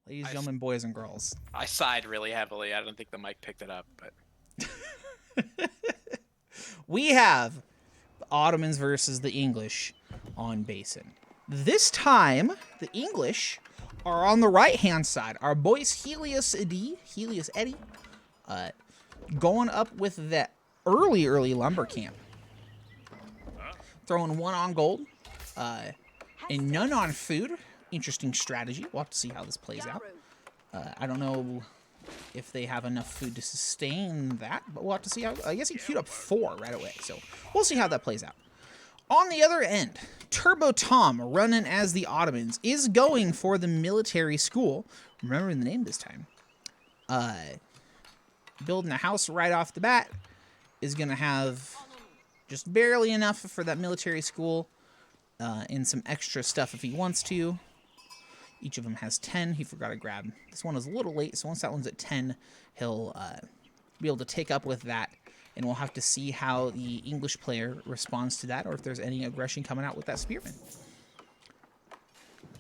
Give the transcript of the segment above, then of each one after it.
ladies, gentlemen, boys, and girls. I sighed really heavily. I don't think the mic picked it up, but We have the Ottomans versus the English on Basin. This time, the English are on the right-hand side. Our boys HeliosEdiy, going up with that early lumber camp. Throwing one on gold and none on food. Interesting strategy. We'll have to see how this plays out. I don't know if they have enough food to sustain that, but we'll have to see how. I guess he queued up 4 right away, so we'll see how that plays out. On the other end, TurboTom, running as the Ottomans, is going for the military school. Remembering the name this time. Building a house right off the bat. Is going to have just barely enough for that military school. And some extra stuff if he wants to. Each of them has 10. He forgot to grab. This one is a little late, so once that one's at 10, he'll be able to take up with that. And we'll have to see how the English player responds to that, or if there's any aggression coming out with that spearman.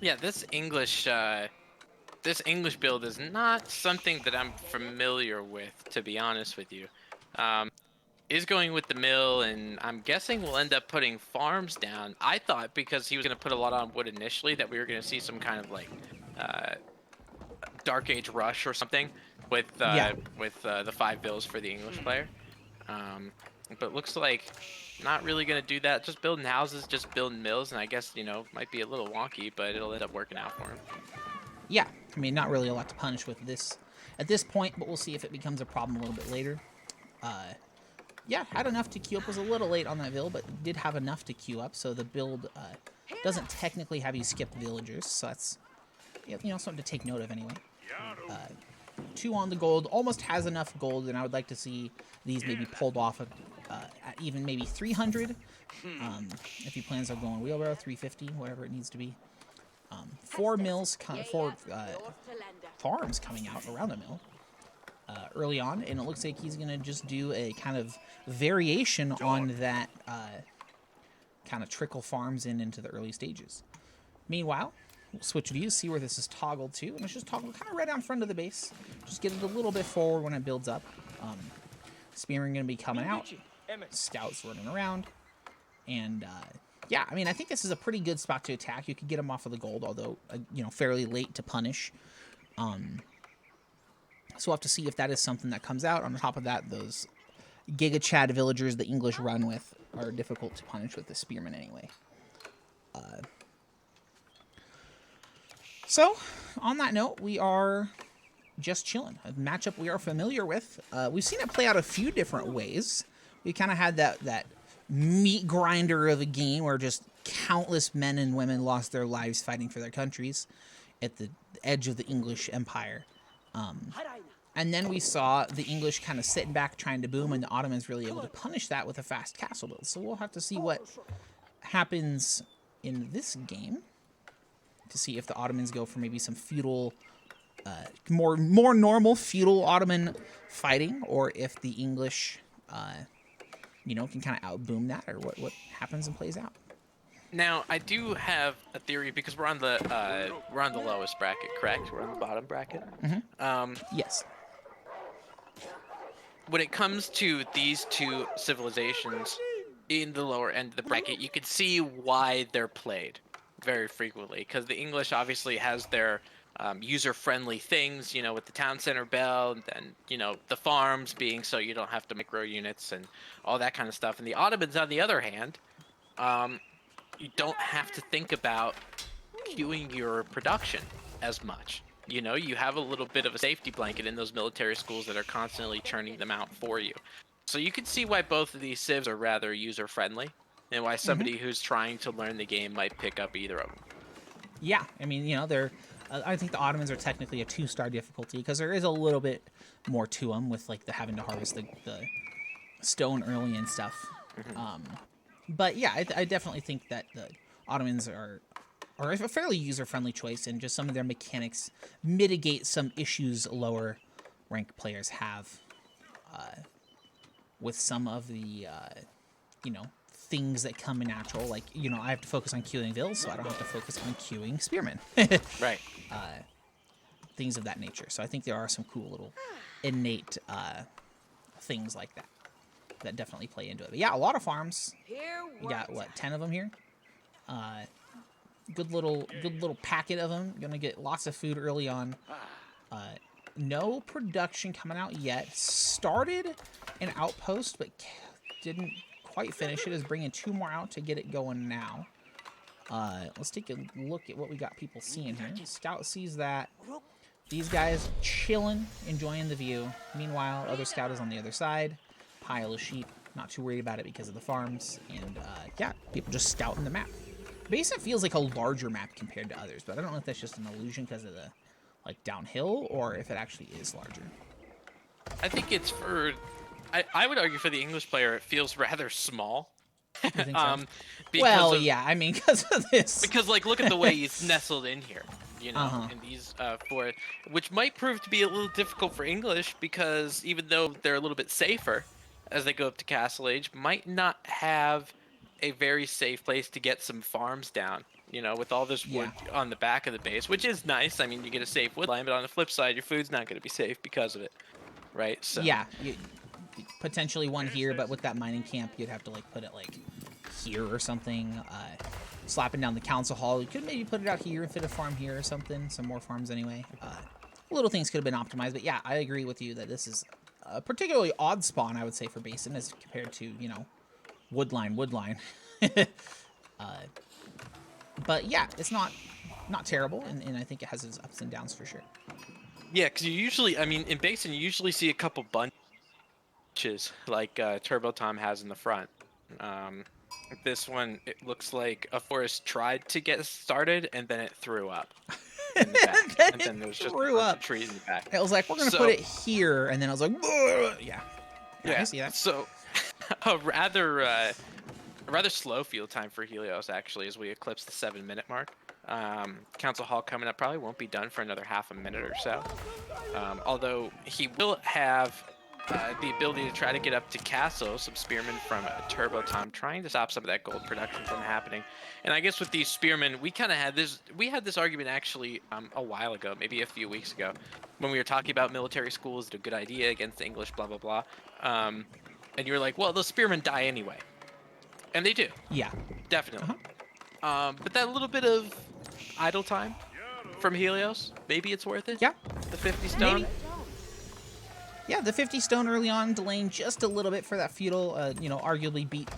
yeah, this English build is not something that I'm familiar with, to be honest with you. Is going with the mill, and I'm guessing we'll end up putting farms down. I thought because he was going to put a lot on wood initially that we were going to see some kind of like Dark Age rush or something with the 5 bills for the English player. But it looks like not really going to do that. Just building houses, just building mills, and I guess, might be a little wonky, but it'll end up working out for him. Yeah, I mean, not really a lot to punish with this at this point, but we'll see if it becomes a problem a little bit later. Yeah, had enough to queue up. Was a little late on that build, but did have enough to queue up. So the build doesn't technically have you skip villagers. So that's something to take note of anyway. 2 on the gold. Almost has enough gold, and I would like to see these maybe pulled off at even maybe 300. If he plans on going wheelbarrow, 350, whatever it needs to be. 4 farms coming out around the mill. Early on, and it looks like he's going to just do a kind of variation on that kind of trickle farms into the early stages. Meanwhile, we'll switch views, see where this is toggled to, and it's just toggled kind of right down front of the base. Just get it a little bit forward when it builds up. Spearmen going to be coming out, scouts running around, and yeah, I mean, I think this is a pretty good spot to attack. You could get him off of the gold, although fairly late to punish. So we'll have to see if that is something that comes out. On top of that, those Giga Chad villagers the English run with are difficult to punish with the spearmen anyway. So, on that note, we are just chilling. A matchup we are familiar with. We've seen it play out a few different ways. We kind of had that meat grinder of a game where just countless men and women lost their lives fighting for their countries at the edge of the English Empire. And then we saw the English kind of sitting back trying to boom, and the Ottomans really able to punish that with a fast castle build. So we'll have to see what happens in this game to see if the Ottomans go for maybe some feudal, more normal feudal Ottoman fighting, or if the English, can kind of outboom that, or what happens and plays out. Now, I do have a theory because we're on the lowest bracket, correct? We're on the bottom bracket. Mm-hmm. Yes. When it comes to these 2 civilizations in the lower end of the bracket, you can see why they're played very frequently. Because the English obviously has their user-friendly things, with the town center bell, and then, the farms being so you don't have to micro units and all that kind of stuff. And the Ottomans, on the other hand, you don't have to think about queuing your production as much. You have a little bit of a safety blanket in those military schools that are constantly churning them out for you. So you can see why both of these civs are rather user-friendly, and why somebody who's trying to learn the game might pick up either of them. Yeah, I mean, they're... I think the Ottomans are technically a 2-star difficulty, because there is a little bit more to them with, like, the having to harvest the stone early and stuff. But yeah, I definitely think that the Ottomans are a fairly user-friendly choice, and just some of their mechanics mitigate some issues lower rank players have with some of the things that come natural. Like, I have to focus on queuing vills, so I don't have to focus on queuing spearmen. Right. things of that nature. So I think there are some cool little innate things like that that definitely play into it. But yeah, a lot of farms. You got what, 10 of them here? Good little packet of them. Gonna get lots of food early on. No production coming out yet. Started an outpost, but didn't quite finish it. Is bringing 2 more out to get it going now. Let's take a look at what we got people seeing here. Scout sees that. These guys chilling, enjoying the view. Meanwhile, other scout is on the other side. Pile of sheep. Not too worried about it because of the farms. And yeah, people just scouting the map. Basin feels like a larger map compared to others, but I don't know if that's just an illusion because of the like downhill or if it actually is larger. I think it's for. I would argue for the English player, it feels rather small. You think so? Because Well, of, yeah, I mean, because of this. Because like, look at the way he's nestled in here. You know, in these for which might prove to be a little difficult for English because even though they're a little bit safer as they go up to Castle Age, might not have a very safe place to get some farms down. You know, with all this wood on the back of the base, which is nice. I mean, you get a safe wood line, but on the flip side, your food's not going to be safe because of it, right? So yeah, potentially one here, but with that mining camp, you'd have to like put it like here or something. Slapping down the council hall, you could maybe put it out here and fit a farm here or something. Some more farms anyway. Little things could have been optimized, but yeah, I agree with you that this is a particularly odd spawn, I would say, for Basin as compared to, you know, woodline. But yeah, it's not terrible, and I think it has its ups and downs for sure. Yeah, because you usually, I mean, in Basin, you usually see a couple bunches like TurboTom has in the front. This one, it looks like a forest tried to get started and then it threw up in the back. And then there was just a bunch of trees in the back. It was like, we're going to put it here, and then I was like, yeah. Yeah, I see that. So a rather slow field time for Helios, actually, as we eclipse the 7-minute mark. Council Hall coming up probably won't be done for another half a minute or so. Although he will have the ability to try to get up to Castle, some spearmen from TurboTom, trying to stop some of that gold production from happening. And I guess with these spearmen, we kind of had this argument actually a while ago, maybe a few weeks ago, when we were talking about military schools, a good idea against the English, blah, blah, blah. And you were like, well, those spearmen die anyway. And they do. Yeah. Definitely. But that little bit of idle time from Helios, maybe it's worth it? Yeah. The 50 stone? Maybe. Yeah, the 50 stone early on, delaying just a little bit for that feudal, you know, arguably beat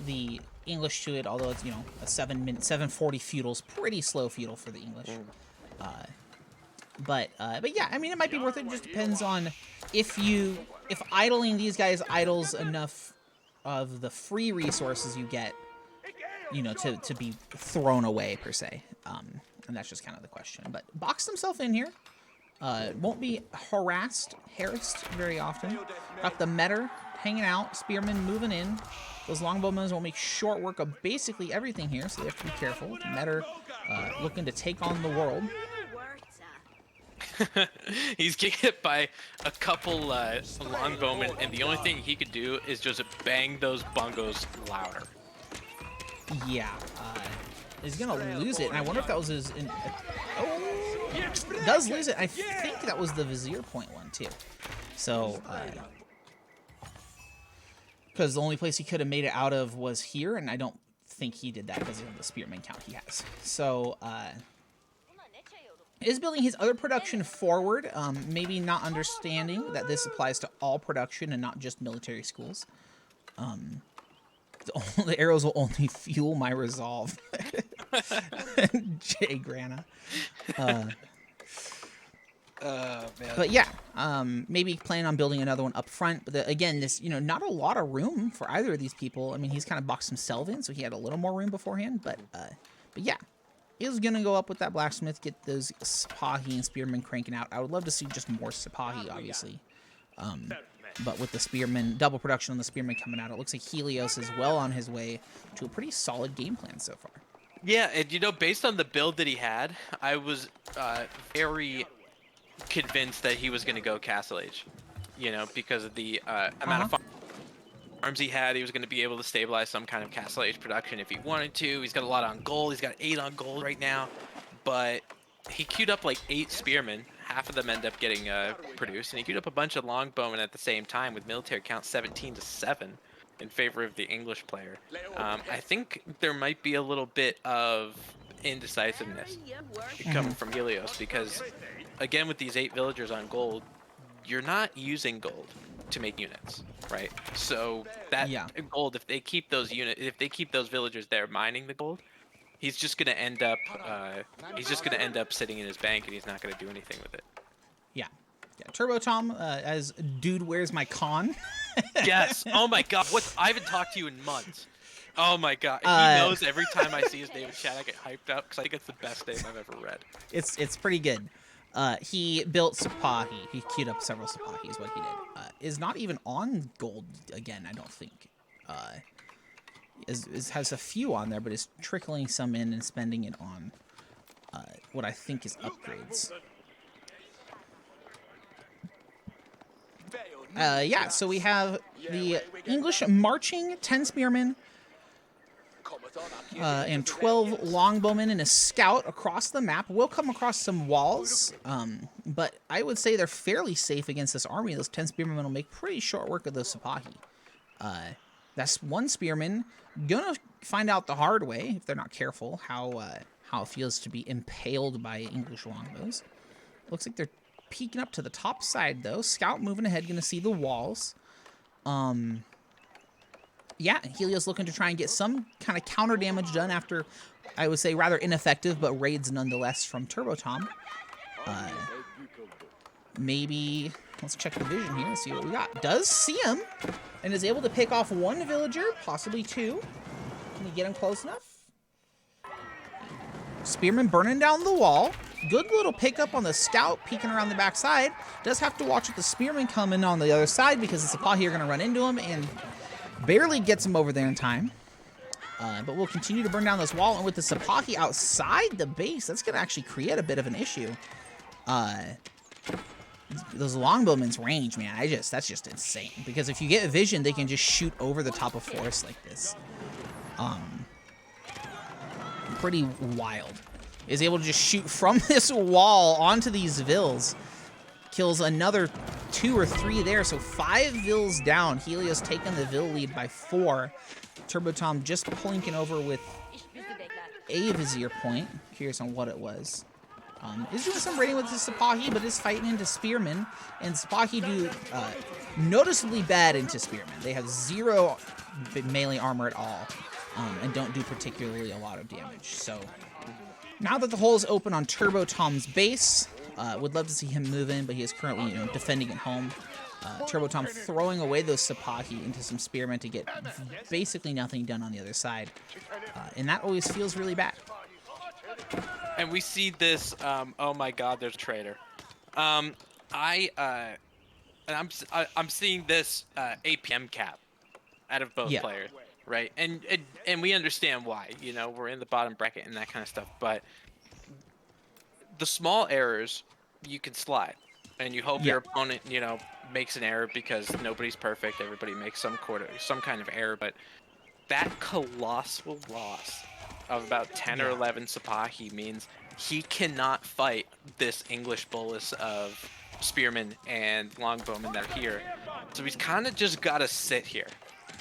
the English to it, although it's, you know, a 740 feudal's pretty slow feudal for the English. But yeah, I mean, it might be worth it. It just depends on if idling these guys idles enough of the free resources you get, you know, to be thrown away, per se. And that's just kind of the question. But boxed himself in here. Won't be harassed very often. Got the Metter hanging out, Spearmen moving in. Those longbowmen will make short work of basically everything here, so they have to be careful. Metter looking to take on the world. He's getting hit by a couple longbowmen, and the only thing he could do is just bang those bongos louder. Yeah, he's gonna lose it, and I wonder if that was his. Does lose it. I think that was the Vizier point one too. So, because the only place he could have made it out of was here, and I don't think he did that because of the spearman count he has. So, is building his other production forward, maybe not understanding that this applies to all production and not just military schools. The arrows will only fuel my resolve. Jay Grana. Man. But yeah, maybe planning on building another one up front. But again, this, you know, not a lot of room for either of these people. I mean, he's kind of boxed himself in, so he had a little more room beforehand. But yeah, he was gonna go up with that blacksmith, get those Sipahi and spearmen cranking out. I would love to see just more Sipahi, obviously. But with the spearmen, double production on the spearmen coming out, it looks like Helios is well on his way to a pretty solid game plan so far. Yeah, and you know, based on the build that he had, I was very convinced that he was going to go Castle Age. You know, because of the amount of farms he had, he was going to be able to stabilize some kind of Castle Age production if he wanted to. He's got a lot on gold. He's got 8 on gold right now, but he queued up like 8 spearmen, half of them end up getting produced, and he queued up a bunch of longbowmen at the same time with military count 17-7 in favor of the English player. I think there might be a little bit of indecisiveness coming from Helios because, again, with these 8 villagers on gold, you're not using gold to make units, right? So that Yeah. gold, if they keep those villagers there mining the gold, he's just gonna end up sitting in his bank, and he's not gonna do anything with it. Yeah. TurboTom as dude, where's my con? Yes. Oh my God. I haven't talked to you in months. Oh my God. He knows every time I see his name in chat, I get hyped up because I think it's the best name I've ever read. It's pretty good. He built Sipahi. He queued up several Sipahi is what he did. Is not even on gold again, I don't think. Has a few on there, but is trickling some in and spending it on what I think is upgrades. Yeah, so we have the English marching 10 spearmen and 12 longbowmen and a scout across the map. We'll come across some walls, but I would say they're fairly safe against this army. Those 10 spearmen will make pretty short work of those Sipahi. That's one spearman gonna find out the hard way, if they're not careful, how it feels to be impaled by English longbows. Looks like they're peeking up to the top side, though. Scout moving ahead, gonna see the walls. Yeah, Helios looking to try and get some kind of counter damage done after, I would say, rather ineffective, but raids nonetheless from TurboTom. Maybe, let's check the vision here and see what we got. Does see him, and is able to pick off one villager, possibly two. Can we get him close enough? Spearman burning down the wall. Good little pickup on the scout, peeking around the backside. Does have to watch with the spearman coming on the other side because the Sipahi are going to run into him and barely gets him over there in time. But we'll continue to burn down this wall, and with the Sipahi outside the base, that's going to actually create a bit of an issue. Those longbowmen's range, man, that's just insane. Because if you get a vision, they can just shoot over the top of forests like this. Pretty wild. Is able to just shoot from this wall onto these vills. Kills another 2 or 3 there, so 5 vills down. Helios taking the vill lead by 4. TurboTom just plinking over with a vizier point. Curious on what it was. Is doing some raiding with the Sipahi, but is fighting into spearmen. And Sipahi do noticeably bad into spearmen. They have 0 melee armor at all, and don't do particularly a lot of damage. So now that the hole is open on TurboTom's base, would love to see him move in, but he is currently, defending at home. TurboTom throwing away those Sipahi into some spearmen to get basically nothing done on the other side. And that always feels really bad. And we see this, oh my God, there's a traitor. I'm seeing this APM cap out of both players, right? And we understand why, we're in the bottom bracket and that kind of stuff, but the small errors you can slide, and you hope your opponent, makes an error because nobody's perfect. Everybody makes some kind of error, but that colossal loss of about 10 or 11 Sipahi means he cannot fight this English bolus of spearmen and longbowmen that are here. So he's kind of just got to sit here.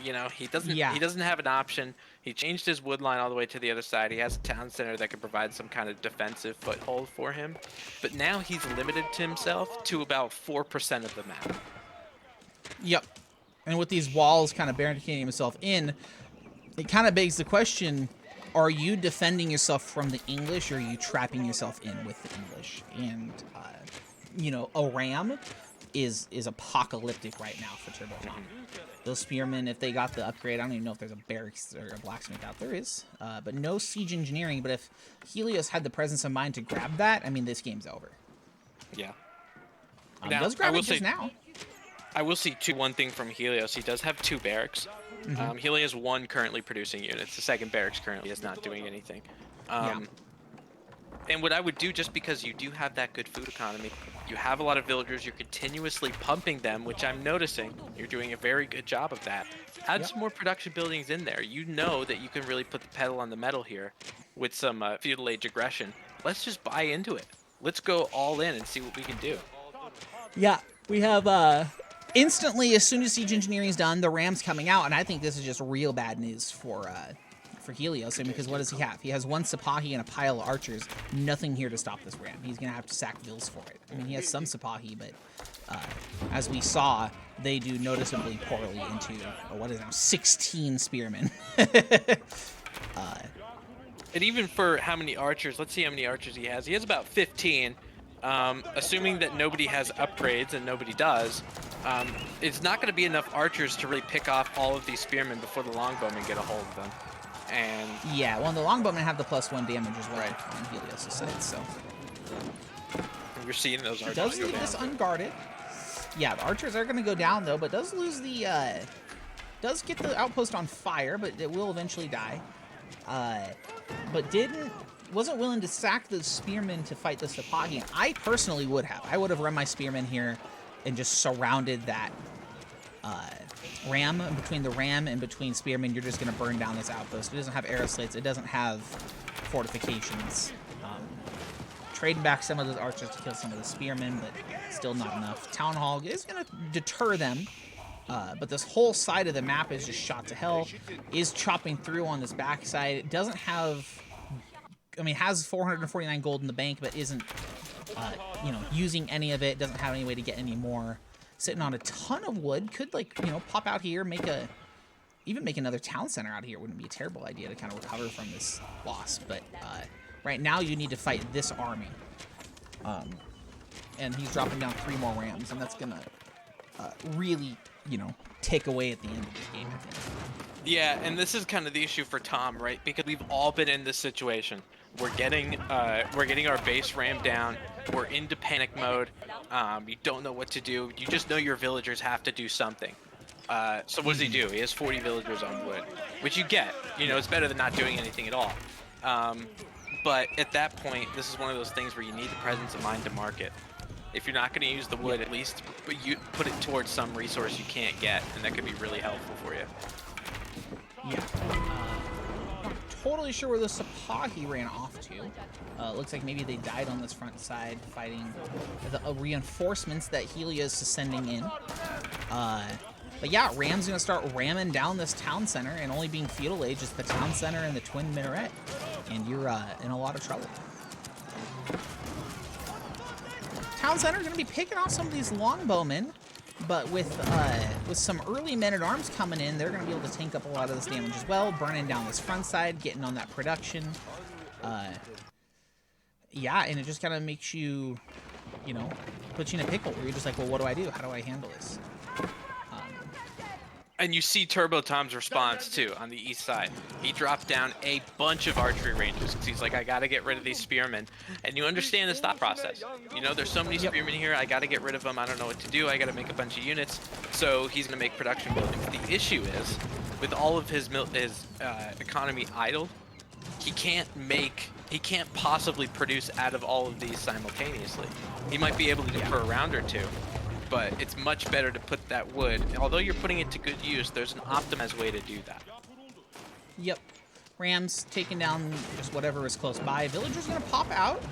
He doesn't have an option. He changed his wood line all the way to the other side. He has a town center that could provide some kind of defensive foothold for him. But now he's limited to himself to about 4% of the map. Yep. And with these walls kind of barricading himself in, it kind of begs the question, are you defending yourself from the English, or are you trapping yourself in with the English? And, a ram is apocalyptic right now for TurboTom. Those spearmen, if they got the upgrade, I don't even know if there's a barracks or a blacksmith out there. Is, but no siege engineering. But if Helios had the presence of mind to grab that, I mean, this game's over. Yeah. Does grab it just now. I will see one thing from Helios. He does have 2 barracks. He only has 1 currently producing units. The second barracks currently is not doing anything. And what I would do, just because you do have that good food economy, you have a lot of villagers, you're continuously pumping them, which I'm noticing. You're doing a very good job of that. Add some more production buildings in there. You know that you can really put the pedal on the metal here with some feudal age aggression. Let's just buy into it. let's go all in and see what we can do. Yeah, we have instantly, as soon as siege engineering is done, the Ram's coming out, and I think this is just real bad news for Helios, and because what does he have? He has one Sipahi and a pile of archers. Nothing here to stop this Ram. He's gonna have to sack Vils for it. I mean, he has some Sipahi, but as we saw, they do noticeably poorly into what is now 16 spearmen. And even for how many archers, let's see how many archers he has. He has about 15. Assuming that nobody has upgrades, and nobody does, it's not going to be enough archers to really pick off all of these spearmen before the longbowmen get a hold of them. And yeah, well, the longbowmen have the +1 damage as well Right. on Helios' side, so you're seeing those archers does go leave down. this unguarded. Yeah, the archers are going to go down though, but does lose the does get the outpost on fire, but it will eventually die. But wasn't willing to sack the spearmen to fight the Sipahi. And I personally would have. I would have run my spearmen here and just surrounded that Ram. Between the Ram and between spearmen, you're just going to burn down this outpost. It doesn't have arrow slates. It doesn't have fortifications. Trading back some of those archers to kill some of the spearmen, but still not enough. Town Hall is going to deter them. But this whole side of the map is just shot to hell. Is chopping through on this backside. It doesn't have... I mean, has 449 gold in the bank, but isn't, using any of it. Doesn't have any way to get any more. Sitting on a ton of wood. Could, pop out here, even make another town center out here. Wouldn't be a terrible idea to kind of recover from this loss. But right now, you need to fight this army. And he's dropping down 3 more Rams, and that's going to really, take away at the end of this game, I think. Yeah, and this is kind of the issue for Tom, right? Because we've all been in this situation. We're getting our base rammed down. We're into panic mode. You don't know what to do. You just know your villagers have to do something. So what does he do? He has 40 villagers on wood, which you get. It's better than not doing anything at all. But at that point, this is one of those things where you need the presence of mind to market. If you're not going to use the wood, at least you put it towards some resource you can't get, and that could be really helpful for you. Yeah. Not totally sure where the Sipahi ran off to. Looks like maybe they died on this front side fighting the reinforcements that Helios is sending in. But yeah, Ram's going to start ramming down this town center, and only being feudal age is the town center and the twin minaret. And you're in a lot of trouble. Town center is going to be picking off some of these longbowmen. But with some early men-at-arms coming in, they're going to be able to tank up a lot of this damage as well, burning down this front side, getting on that production. Yeah, and it just kind of makes you, puts you in a pickle where you're just like, well, what do I do? How do I handle this? And you see TurboTom's response, too, on the east side. He dropped down a bunch of archery ranges because he's like, I got to get rid of these spearmen. And you understand this thought process. There's so many spearmen here. I got to get rid of them. I don't know what to do. I got to make a bunch of units. So he's going to make production buildings. The issue is, with all of his economy idled, he can't possibly produce out of all of these simultaneously. He might be able to do for a round or two. But it's much better to put that wood. Although you're putting it to good use, there's an optimized way to do that. Yep. Rams taking down just whatever is close by. Villagers going to pop out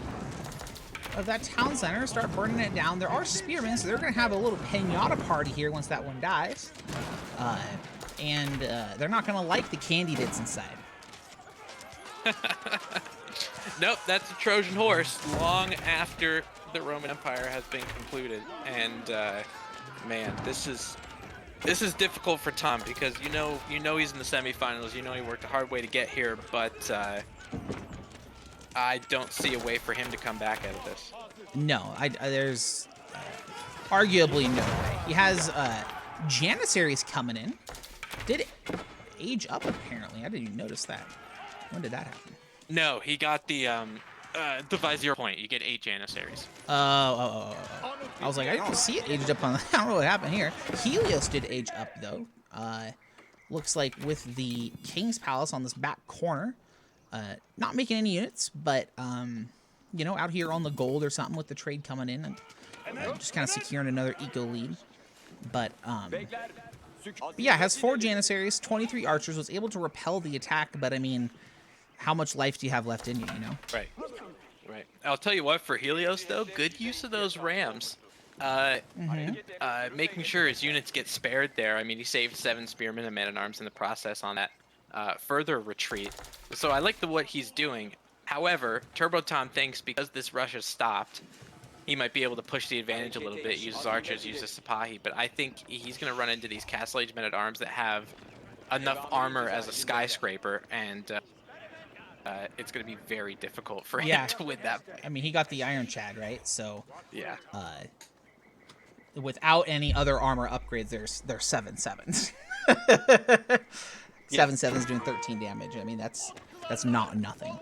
of that town center, start burning it down. There are spearmen, so they're going to have a little pinata party here once that one dies. And they're not going to like the candy that's inside. Nope, that's a Trojan horse long after the Roman Empire has been concluded. And man, this is difficult for Tom because you know he's in the semifinals. He worked a hard way to get here, but I don't see a way for him to come back out of this. No, there's arguably no way. He has Janissaries coming in. Did it age up apparently? I didn't even notice that. When did that happen? No, he got the Vizier point. You get 8 Janissaries. Oh. I was like, I don't see it aged up on. I don't know what happened here. Helios did age up though. Looks like with the King's Palace on this back corner, not making any units, but out here on the gold or something with the trade coming in and just kind of securing another eco lead. But yeah, has 4 Janissaries, 23 archers, was able to repel the attack, but I mean, how much life do you have left in you, Right. Right. I'll tell you what, for Helios though, good use of those rams. Making sure his units get spared there. I mean, he saved 7 spearmen and men-at-arms in the process on that further retreat. So I like what he's doing. However, TurboTom thinks because this rush has stopped, he might be able to push the advantage a little bit, use his archers, use his Sipahi, but I think he's going to run into these Castle Age men-at-arms that have enough armor as a skyscraper, and it's going to be very difficult for him to win that fight. I mean, he got the Iron Chad, right? So Yeah. Without any other armor upgrades, there's 7/7s. 7/7s doing 13 damage. I mean, that's not nothing.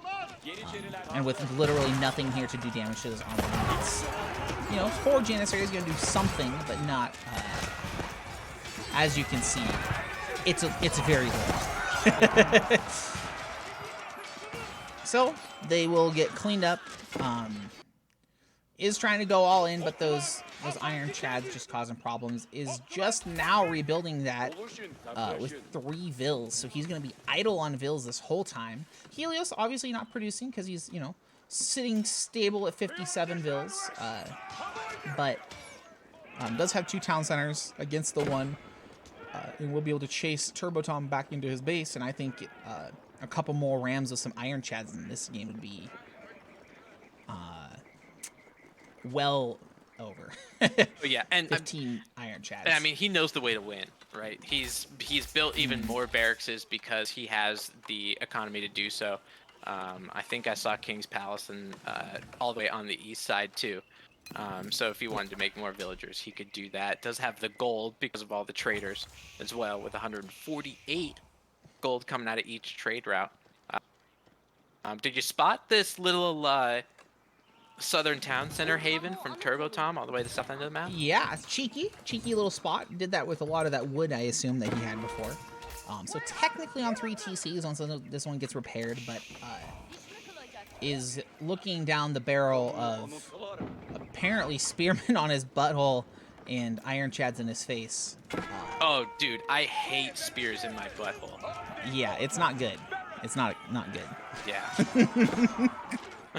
And with literally nothing here to do damage to this armor, it's, you know, 4 Janissary is going to do something, but not. As you can see, it's very little. So they will get cleaned up. Is trying to go all in, but those Iron Chads just causing problems. Is just now rebuilding that with 3 Vills, so he's going to be idle on Vills this whole time. Helios obviously not producing because he's, you know, sitting stable at 57 Vills, but does have 2 town centers against the 1, and will be able to chase TurboTom back into his base, and I think a couple more Rams with some Iron Chads in this game would be well over. Yeah, and 15 Iron Chads. I mean, he knows the way to win, right? He's built even more barracks because he has the economy to do so. I think I saw King's Palace and all the way on the east side too. So if he wanted to make more villagers, he could do that. Does have the gold because of all the traders as well, with 148 gold coming out of each trade route. Did you spot this little southern town center haven from TurboTom all the way to the south end of the map? Yeah, it's cheeky little spot. Did that with a lot of that wood, I assume, that he had before. So technically on 3 TCs, once this one gets repaired, but is looking down the barrel of apparently spearmen on his butthole and Iron Chads in his face. Oh, dude, I hate spears in my butthole. Yeah, it's not good. It's not good. Yeah.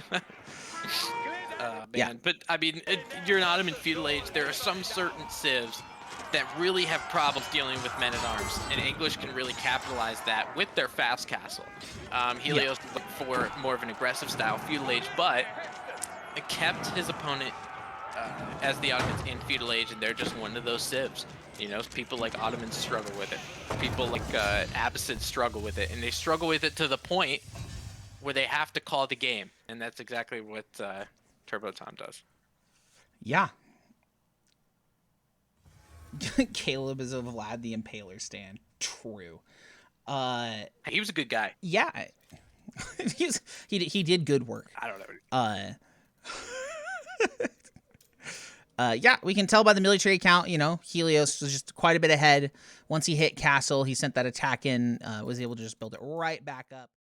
Man. Yeah. But I mean, you're an Ottoman feudal age. There are some certain civs that really have problems dealing with men-at-arms, and English can really capitalize that with their fast castle. Helios looked for more of an aggressive style feudal age, but it kept his opponent as the Ottomans in feudal age, and they're just one of those civs. You know, people like Ottomans struggle with it. People like Abbasids struggle with it, and they struggle with it to the point where they have to call the game, and that's exactly what TurboTom does. Yeah. Caleb is a Vlad the Impaler stan. True. He was a good guy. Yeah. he did good work. I don't know. Yeah, we can tell by the military count, you know, Helios was just quite a bit ahead. Once he hit Castle, he sent that attack in, was able to just build it right back up.